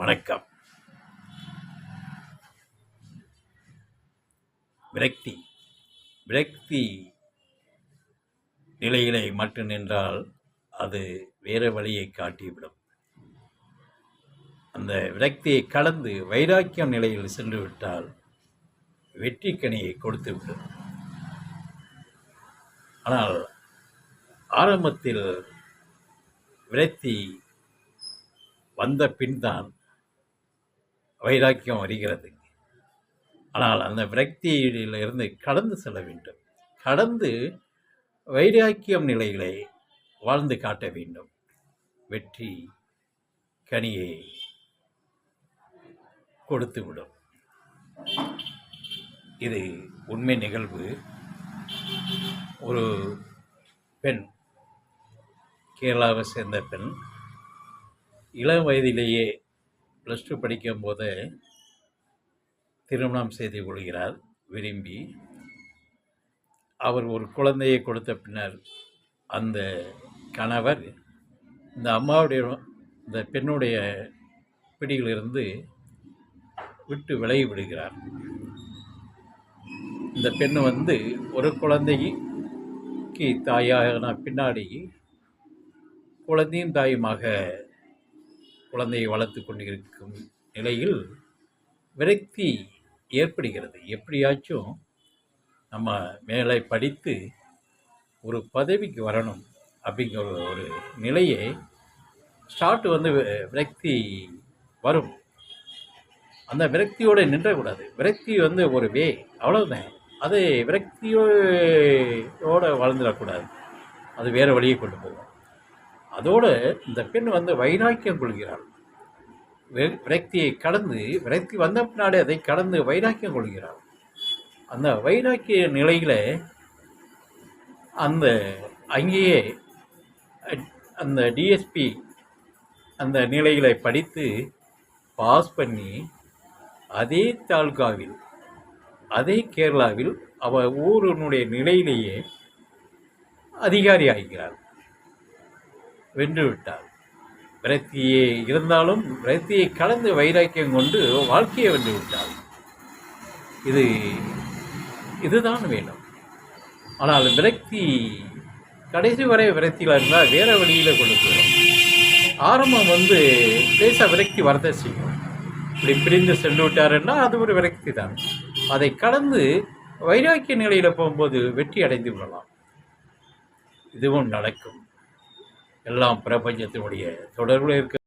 வணக்கம். விரக்தி விரக்தி நிலையிலே மட்டும் நின்றால் அது வேறு வழியை காட்டிவிடும். அந்த விரக்தியை கடந்து வைராக்கியம் நிலையில் சென்று விட்டால் வெற்றி கனியை கொடுத்துவிடும். ஆனால் ஆரம்பத்தில் விரக்தி வந்த பின்தான் வைராக்கியம் வருகிறது. ஆனால் அந்த விரக்தியிலிருந்து கடந்து செல்ல வேண்டும். கடந்து வைராக்கியம் நிலைகளை வாழ்ந்து காட்ட வேண்டும். வெற்றி கனியை கொடுத்துவிடும். இது உண்மை நிகழ்வு. ஒரு பெண், கேரளாவை சேர்ந்த பெண், இளம் வயதிலேயே +2 படிக்கும் போது திருமணம் செய்து கொள்கிறார். விரும்பி அவர் ஒரு குழந்தையை கொடுத்த பின்னர் அந்த கணவர் இந்த அம்மாவுடைய இந்த பெண்ணுடைய பிடியிலிருந்து விட்டு விலகி விடுகிறார். இந்த பெண் ஒரு குழந்தைக்கு தாயான பின்னாடி குழந்தையும் தாயுமாக குழந்தையை வளர்த்து கொண்டிருக்கும் நிலையில் விரக்தி ஏற்படுகிறது. எப்படியாச்சும் நம்ம மேலே படித்து ஒரு பதவிக்கு வரணும் அப்படிங்கிற ஒரு நிலையை விரக்தி வரும். அந்த விரக்தியோடு நின்றக்கூடாது. விரக்தி ஒரு அவ்வளவுதான். அது விரக்தியோடு வாழ்ந்துடக்கூடாது. அது வேறு வழியை கொண்டு போகும். அதோடு இந்த பெண் வைராக்கியம் கொள்கிறாள். விரக்தியை கடந்து, விரக்தி வந்த பின்னாடி அதை கடந்து வைராக்கியம் கொள்கிறாள். அந்த வைராக்கிய நிலையில் அங்கேயே அந்த டிஎஸ்பி அந்த நிலைகளை படித்து பாஸ் பண்ணி அதே தாலுகாவில், அதே கேரளாவில் அவள் ஊரினுடைய நிலையிலேயே அதிகாரி ஆகிறாள். வென்று விட்டாள். விரக்தியே இருந்தாலும் விரக்தியை கடந்து வைராக்கியம் கொண்டு வாழ்க்கையை வென்று விட்டாள். இதுதான் வேணும். ஆனால் விரக்தி கடைசி வரை விரக்தியில் இருந்தால் வேறு வழியில் கொண்டு போயிடும். ஆரம்பம் பேச விரக்தி வரத செய்யும். இப்படி பிரிந்து சென்று விட்டாருன்னா அது ஒரு விரக்தி தான். அதை கடந்து வைராக்கிய நிலையில் போகும்போது வெற்றி அடைந்து விடலாம். இதுவும் நடக்கும். எல்லாம் பிரபஞ்சத்தினுடைய தொடர்பில் இருக்க